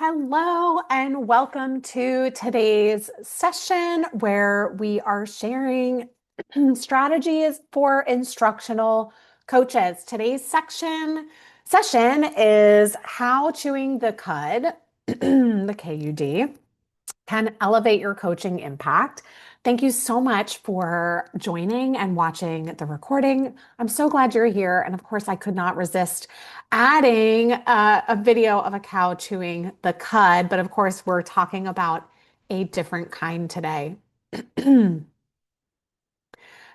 Hello, and welcome to today's session where we are sharing strategies for instructional coaches. Today's session is how chewing the cud, the KUD, can elevate your coaching impact. Thank you so much for joining and watching the recording. I'm so glad you're here. And of course, I could not resist adding a video of a cow chewing the cud, but of course, we're talking about a different kind today.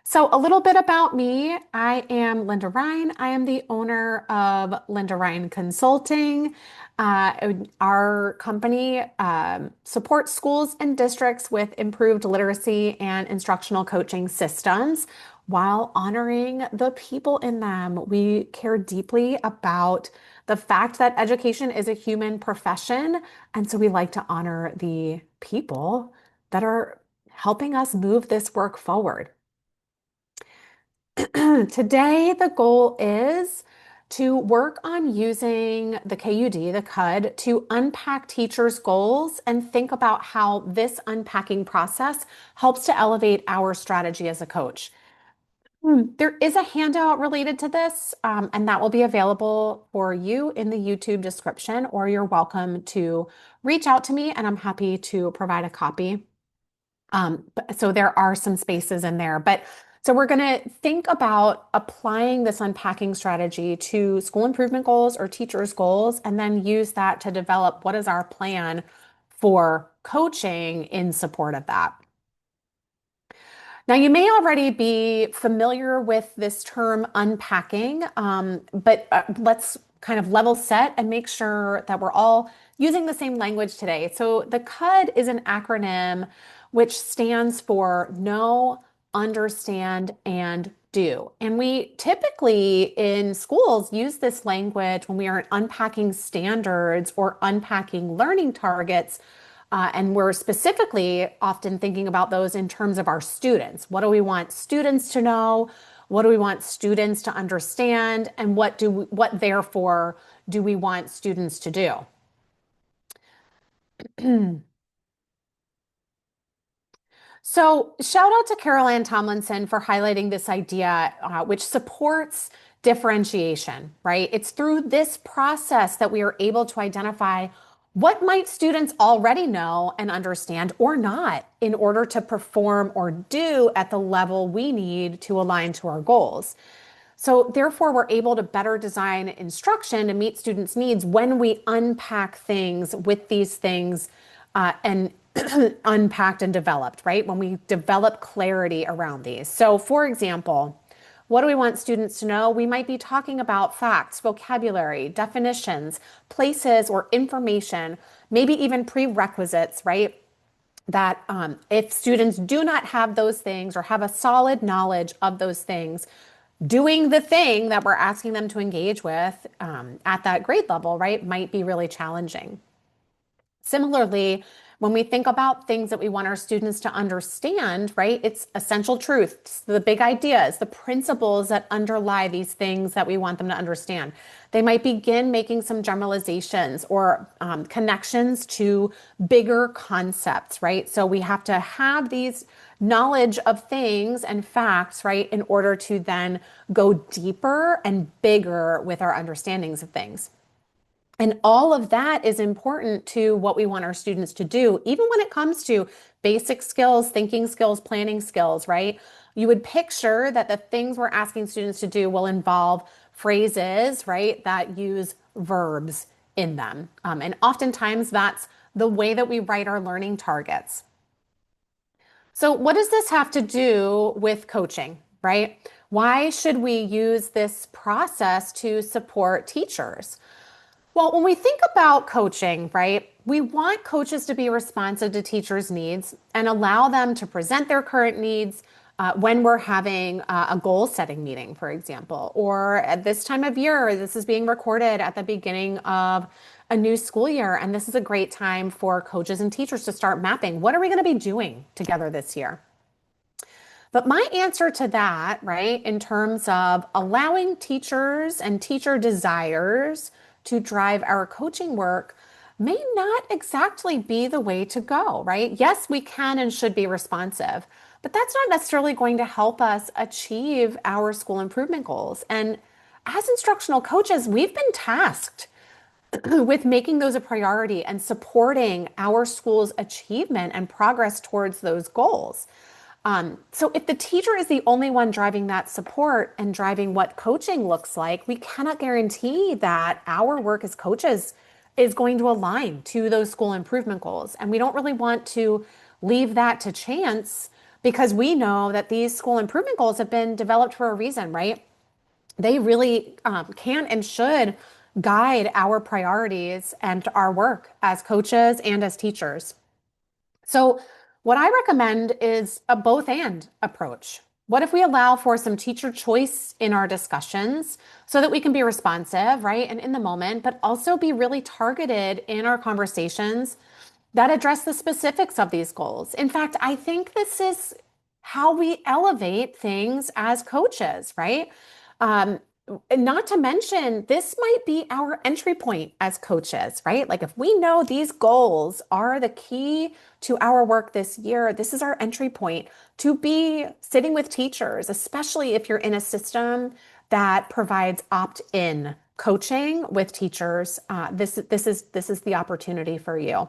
So, a little bit about me. I am Linda Ryan. I am the owner of Linda Ryan Consulting. Our company supports schools and districts with improved literacy and instructional coaching systems while honoring the people in them. We care deeply about the fact that education is a human profession. And so we like to honor the people that are helping us move this work forward. Today, the goal is to work on using the KUD, the KUD, to unpack teachers' goals and think about how this unpacking process helps to elevate our strategy as a coach. There is a handout related to this, and that will be available for you in the YouTube description, or you're welcome to reach out to me and I'm happy to provide a copy. So there are some spaces in there, but so we're going to think about applying this unpacking strategy to school improvement goals or teachers' goals, and then use that to develop what is our plan for coaching in support of that. Now, you may already be familiar with this term unpacking, but let's kind of level set and make sure that we're all using the same language today. So the KUD is an acronym which stands for know, understand, and do. And we typically in schools use this language when we are unpacking standards or unpacking learning targets. And we're specifically often thinking about those in terms of our students. What do we want students to know? What do we want students to understand? And what therefore do we want students to do? So, shout out to Carol Ann Tomlinson for highlighting this idea, which supports differentiation, right? It's through this process that we are able to identify what might students already know and understand or not in order to perform or do at the level we need to align to our goals. So, therefore, we're able to better design instruction to meet students' needs when we unpack things with these things and unpacked and developed, right? When we develop clarity around these. So, for example, what do we want students to know? We might be talking about facts, vocabulary, definitions, places or information, maybe even prerequisites, right? That if students do not have those things or have a solid knowledge of those things, doing the thing that we're asking them to engage with at that grade level, right, might be really challenging. Similarly, when we think about things that we want our students to understand, right, it's essential truths, the big ideas, the principles that underlie these things that we want them to understand. They might begin making some generalizations or connections to bigger concepts, right? So we have to have these knowledge of things and facts, right, in order to then go deeper and bigger with our understandings of things. And all of that is important to what we want our students to do, even when it comes to basic skills, thinking skills, planning skills, right? You would picture that the things we're asking students to do will involve phrases, right, that use verbs in them. And oftentimes that's the way that we write our learning targets. So, what does this have to do with coaching, right? Why should we use this process to support teachers? Well, when we think about coaching, right, we want coaches to be responsive to teachers' needs and allow them to present their current needs when we're having a goal setting meeting, for example, or at this time of year, this is being recorded at the beginning of a new school year. And this is a great time for coaches and teachers to start mapping. What are we going to be doing together this year? But my answer to that, right, in terms of allowing teachers and teacher desires to drive our coaching work, may not exactly be the way to go, right? Yes, we can and should be responsive, but that's not necessarily going to help us achieve our school improvement goals. And as instructional coaches, we've been tasked with making those a priority and supporting our school's achievement and progress towards those goals. So if the teacher is the only one driving that support and driving what coaching looks like, we cannot guarantee that our work as coaches is going to align to those school improvement goals. And we don't really want to leave that to chance because we know that these school improvement goals have been developed for a reason, right? They really can and should guide our priorities and our work as coaches and as teachers. So, what I recommend is a both and approach. What if we allow for some teacher choice in our discussions so that we can be responsive, right? And in the moment, but also be really targeted in our conversations that address the specifics of these goals. In fact, I think this is how we elevate things as coaches, right? Um, Not to mention, this might be our entry point as coaches, right? Like if we know these goals are the key to our work this year, this is our entry point to be sitting with teachers, especially if you're in a system that provides opt-in coaching with teachers. This is the opportunity for you.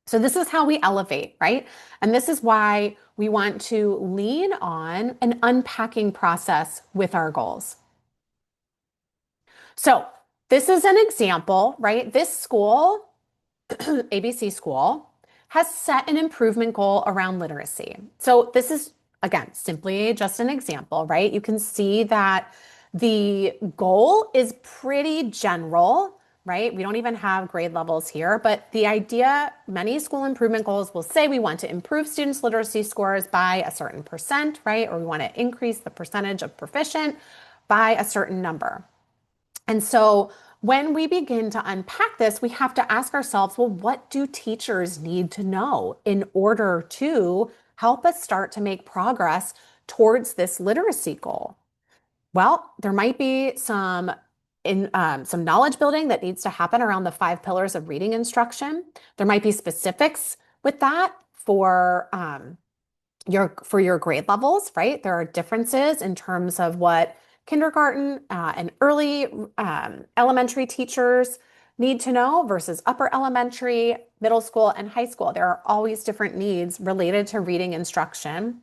So this is how we elevate, right? And this is why we want to lean on an unpacking process with our goals. So this is an example, right? This school, ABC school, has set an improvement goal around literacy. So this is, again, simply just an example, right? You can see that the goal is pretty general, right? We don't even have grade levels here, but the idea, many school improvement goals will say we want to improve students' literacy scores by a certain percent, right? Or we want to increase the percentage of proficient by a certain number. And so when we begin to unpack this, we have to ask ourselves, well, what do teachers need to know in order to help us start to make progress towards this literacy goal? Well, there might be some knowledge building that needs to happen around the 5 pillars of reading instruction. There might be specifics with that for your grade levels, right? There are differences in terms of what kindergarten and early elementary teachers need to know versus upper elementary, middle school, and high school. There are always different needs related to reading instruction.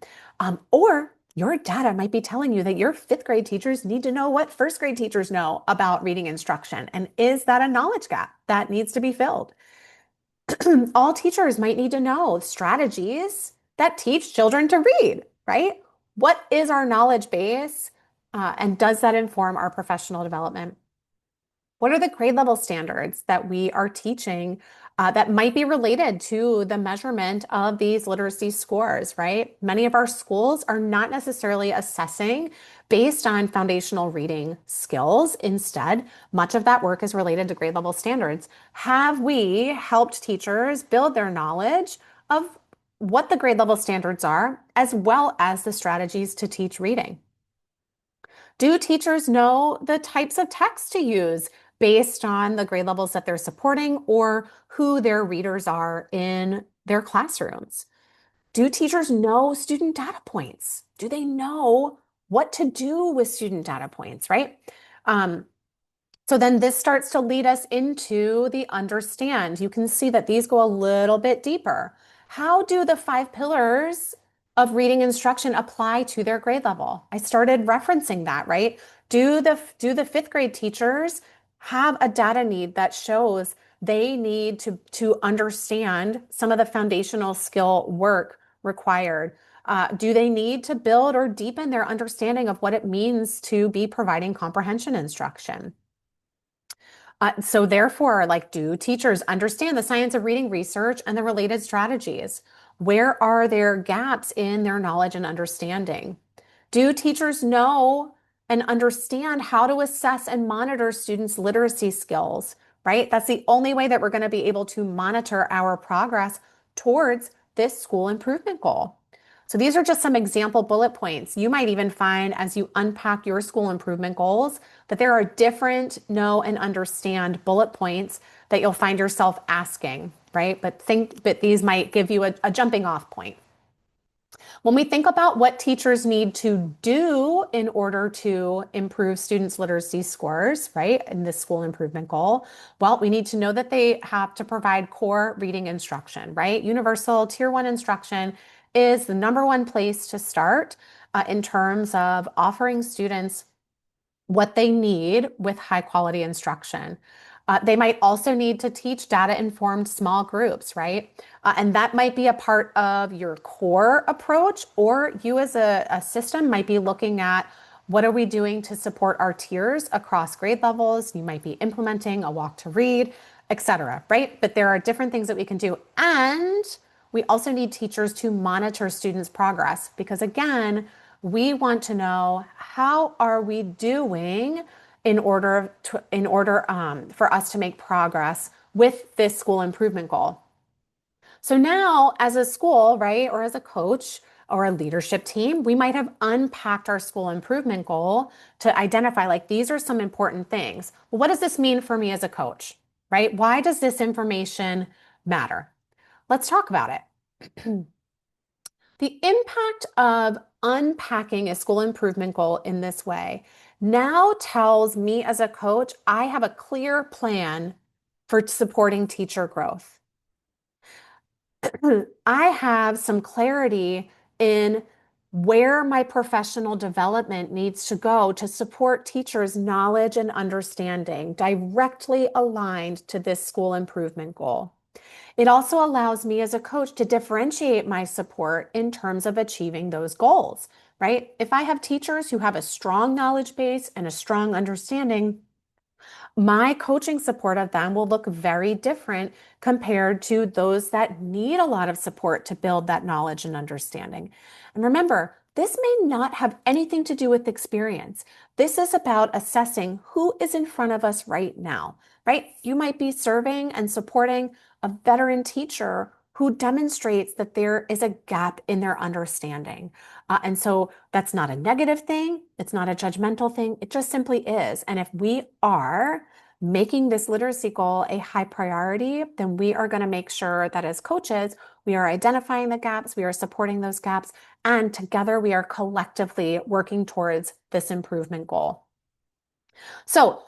Or your data might be telling you that your 5th grade teachers need to know what 1st grade teachers know about reading instruction. And is that a knowledge gap that needs to be filled? All teachers might need to know strategies that teach children to read, right? What is our knowledge base? And does that inform our professional development? What are the grade level standards that we are teaching that might be related to the measurement of these literacy scores, right? Many of our schools are not necessarily assessing based on foundational reading skills. Instead, much of that work is related to grade level standards. Have we helped teachers build their knowledge of what the grade level standards are, as well as the strategies to teach reading? Do teachers know the types of text to use based on the grade levels that they're supporting or who their readers are in their classrooms? Do teachers know student data points? Do they know what to do with student data points, right? Um, so then this starts to lead us into the understand. You can see that these go a little bit deeper. How do the 5 pillars of reading instruction apply to their grade level? I started referencing that, right? Do the 5th grade teachers have a data need that shows they need to understand some of the foundational skill work required? Do they need to build or deepen their understanding of what it means to be providing comprehension instruction? So therefore, like, do teachers understand the science of reading research and the related strategies? Where are there gaps in their knowledge and understanding? Do teachers know and understand how to assess and monitor students' literacy skills, right? That's the only way that we're going to be able to monitor our progress towards this school improvement goal. So these are just some example bullet points. You might even find as you unpack your school improvement goals that there are different know and understand bullet points that you'll find yourself asking, right? But these might give you a jumping off point. When we think about what teachers need to do in order to improve students' literacy scores, right, in this school improvement goal, well, we need to know that they have to provide core reading instruction, right? Universal Tier 1 instruction is the number one place to start in terms of offering students what they need with high quality instruction. They might also need to teach data informed small groups, right? And that might be a part of your core approach, or you as a system might be looking at what are we doing to support our tiers across grade levels? You might be implementing a walk to read, etc., right? But there are different things that we can do. And we also need teachers to monitor students' progress because again, we want to know how are we doing for us to make progress with this school improvement goal. So now as a school, right, or as a coach or a leadership team, we might have unpacked our school improvement goal to identify like these are some important things. Well, what does this mean for me as a coach, right? Why does this information matter? Let's talk about it. The impact of unpacking a school improvement goal in this way now tells me as a coach, I have a clear plan for supporting teacher growth. I have some clarity in where my professional development needs to go to support teachers' knowledge and understanding directly aligned to this school improvement goal. It also allows me as a coach to differentiate my support in terms of achieving those goals, right? If I have teachers who have a strong knowledge base and a strong understanding, my coaching support of them will look very different compared to those that need a lot of support to build that knowledge and understanding. And remember, this may not have anything to do with experience. This is about assessing who is in front of us right now, right? You might be serving and supporting a veteran teacher who demonstrates that there is a gap in their understanding. And so that's not a negative thing. It's not a judgmental thing. It just simply is. And if we are making this literacy goal a high priority, then we are going to make sure that as coaches, we are identifying the gaps, we are supporting those gaps, and together we are collectively working towards this improvement goal. So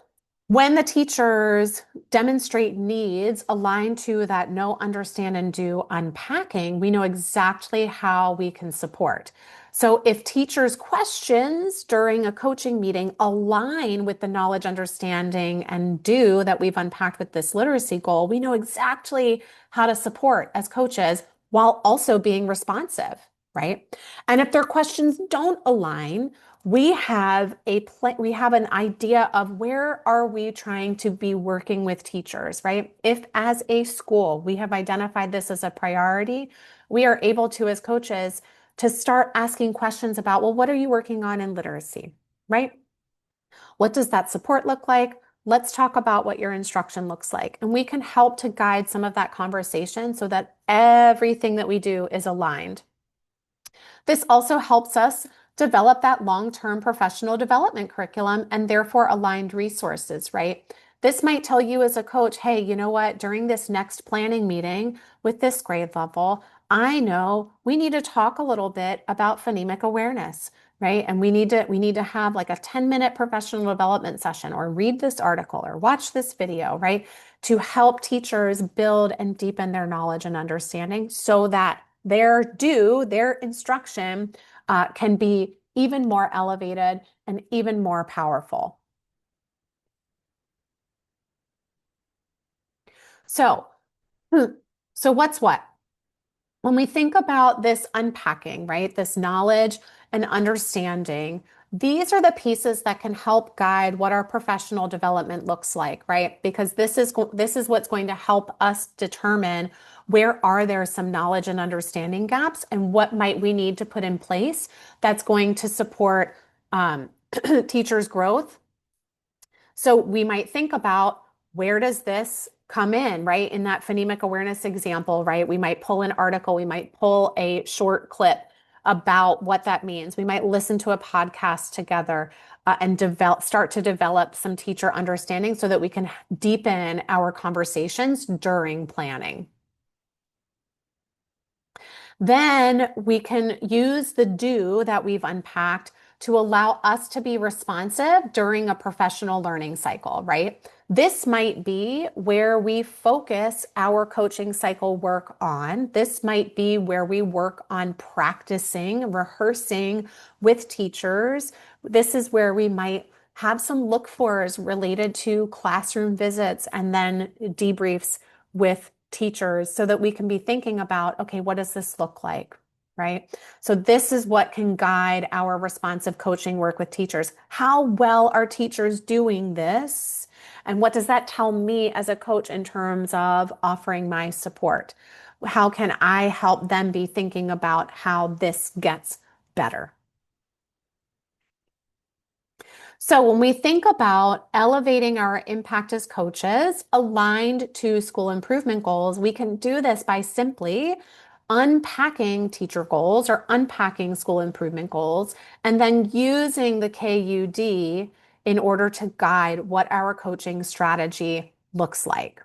when the teachers demonstrate needs aligned to that know, understand, and do unpacking, we know exactly how we can support. So if teachers' questions during a coaching meeting align with the knowledge, understanding, and do that we've unpacked with this literacy goal, we know exactly how to support as coaches while also being responsive, right? And if their questions don't align, we have an idea of where are we trying to be working with teachers, right? If as a school, we have identified this as a priority, we are able to, as coaches, to start asking questions about, well, what are you working on in literacy, right? What does that support look like? Let's talk about what your instruction looks like. And we can help to guide some of that conversation so that everything that we do is aligned. This also helps us develop that long-term professional development curriculum and therefore aligned resources, right? This might tell you as a coach, hey, you know what? During this next planning meeting with this grade level, I know we need to talk a little bit about phonemic awareness, right? And we need to have like a 10-minute professional development session or read this article or watch this video, right? To help teachers build and deepen their knowledge and understanding so that their instruction can be even more elevated and even more powerful. So, so what's what? When we think about this unpacking, right, this knowledge and understanding, these are the pieces that can help guide what our professional development looks like, right? Because this is what's going to help us determine where are there some knowledge and understanding gaps and what might we need to put in place that's going to support teachers' growth. So we might think about where does this come in, right? In that phonemic awareness example, right? We might pull an article, we might pull a short clip about what that means. We might listen to a podcast together and start to develop some teacher understanding so that we can deepen our conversations during planning. Then we can use the do that we've unpacked to allow us to be responsive during a professional learning cycle, right? This might be where we focus our coaching cycle work on. This might be where we work on practicing, rehearsing with teachers. This is where we might have some look fors related to classroom visits and then debriefs with teachers so that we can be thinking about, okay, what does this look like? Right? So this is what can guide our responsive coaching work with teachers. How well are teachers doing this? And what does that tell me as a coach in terms of offering my support? How can I help them be thinking about how this gets better? So when we think about elevating our impact as coaches aligned to school improvement goals, we can do this by simply unpacking teacher goals or unpacking school improvement goals, and then using the KUD in order to guide what our coaching strategy looks like.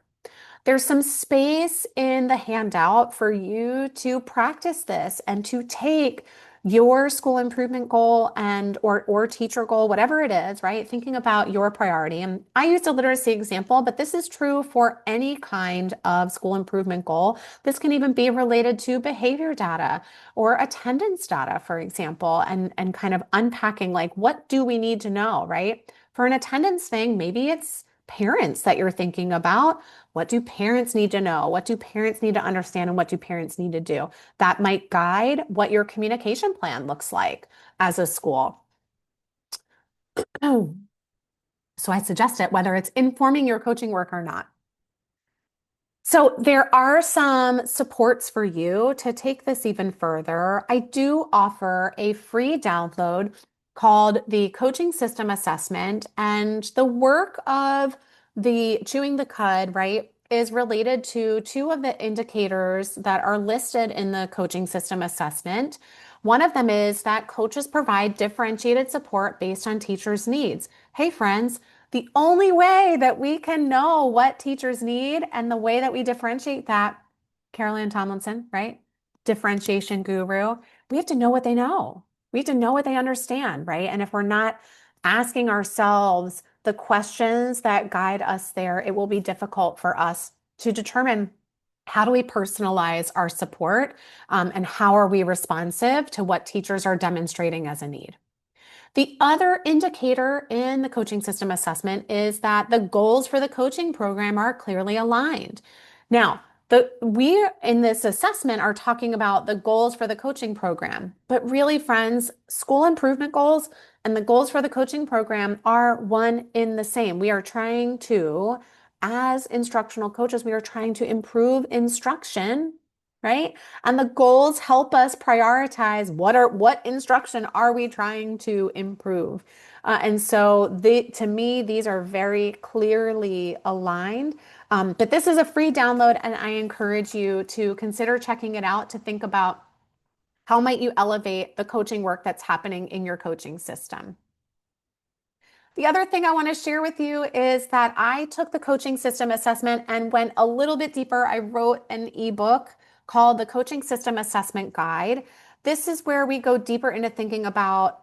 There's some space in the handout for you to practice this and to take your school improvement goal and or teacher goal, whatever it is, right? Thinking about your priority. And I used a literacy example, but this is true for any kind of school improvement goal. This can even be related to behavior data or attendance data, for example, and kind of unpacking like, what do we need to know, right? For an attendance thing, maybe it's parents that you're thinking about. What do parents need to know? What do parents need to understand? And what do parents need to do? That might guide what your communication plan looks like as a school. So I suggest it, whether it's informing your coaching work or not. So there are some supports for you to take this even further. I do offer a free download called the Coaching System Assessment, and the work of the chewing the cud, right, is related to two of the indicators that are listed in the Coaching System Assessment. One of them is that coaches provide differentiated support based on teachers' needs. Hey, friends, the only way that we can know what teachers need and the way that we differentiate that, Carolyn Tomlinson, right? Differentiation guru, we have to know what they know. We have to know what they understand, right? And if we're not asking ourselves the questions that guide us there, it will be difficult for us to determine how do we personalize our support and how are we responsive to what teachers are demonstrating as a need. The other indicator in the coaching system assessment is that the goals for the coaching program are clearly aligned. Now, we in this assessment are talking about the goals for the coaching program, but really, friends, school improvement goals and the goals for the coaching program are one in the same. We are trying to, as instructional coaches, we are trying to improve instruction, right? And the goals help us prioritize what instruction are we trying to improve. And so to me, these are very clearly aligned. But this is a free download, and I encourage you to consider checking it out to think about how might you elevate the coaching work that's happening in your coaching system. The other thing I want to share with you is that I took the coaching system assessment and went a little bit deeper. I wrote an ebook called the Coaching System Assessment Guide. This is where we go deeper into thinking about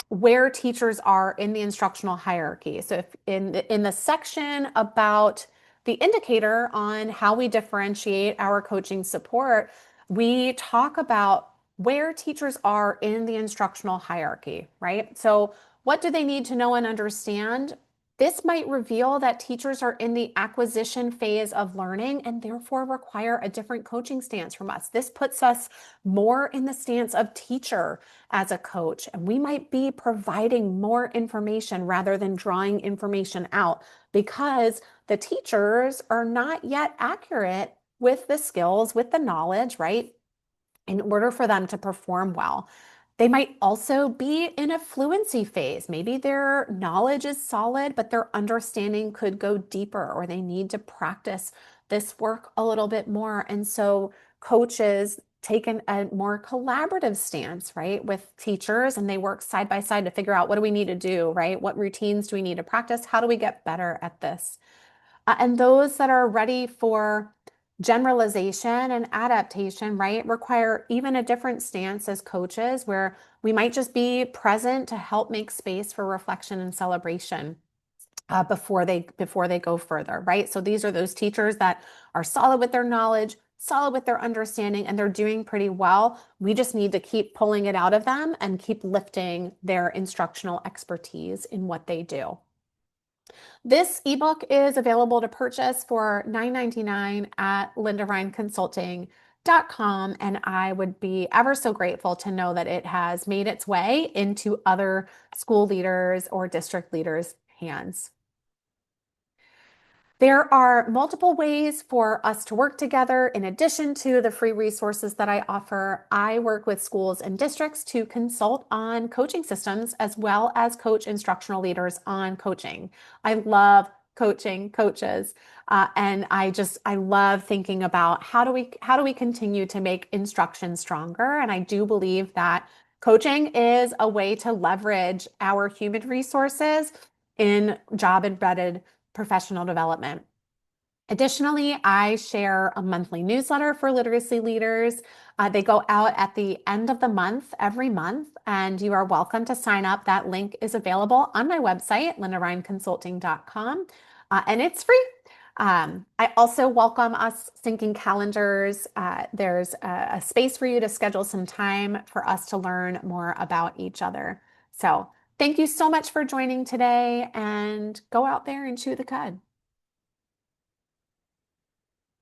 where teachers are in the instructional hierarchy. So if in the section about the indicator on how we differentiate our coaching support, we talk about where teachers are in the instructional hierarchy, right? So what do they need to know and understand? This might reveal that teachers are in the acquisition phase of learning and therefore require a different coaching stance from us. This puts us more in the stance of teacher as a coach, and we might be providing more information rather than drawing information out because the teachers are not yet accurate with the skills, with the knowledge, right? In order for them to perform well. They might also be in a fluency phase. Maybe their knowledge is solid, but their understanding could go deeper, or they need to practice this work a little bit more. And so coaches take a more collaborative stance, right, with teachers, and they work side by side to figure out what do we need to do, right? What routines do we need to practice? How do we get better at this? And those that are ready for generalization and adaptation, right, require even a different stance as coaches where we might just be present to help make space for reflection and celebration before they go further, right? So these are those teachers that are solid with their knowledge, solid with their understanding, and they're doing pretty well. We just need to keep pulling it out of them and keep lifting their instructional expertise in what they do. This ebook is available to purchase for $9.99 at lindarhineconsulting.com, and I would be ever so grateful to know that it has made its way into other school leaders or district leaders' hands. There are multiple ways for us to work together. In addition to the free resources that I offer, I work with schools and districts to consult on coaching systems as well as coach instructional leaders on coaching. I love coaching coaches, and I love thinking about how do we continue to make instruction stronger. And I do believe that coaching is a way to leverage our human resources in job embedded professional development. Additionally, I share a monthly newsletter for literacy leaders. They go out at the end of the month, every month, and you are welcome to sign up. That link is available on my website, lindarhineconsulting.com, and it's free. I also welcome us syncing calendars. There's a space for you to schedule some time for us to learn more about each other. So thank you so much for joining today, and go out there and chew the cud.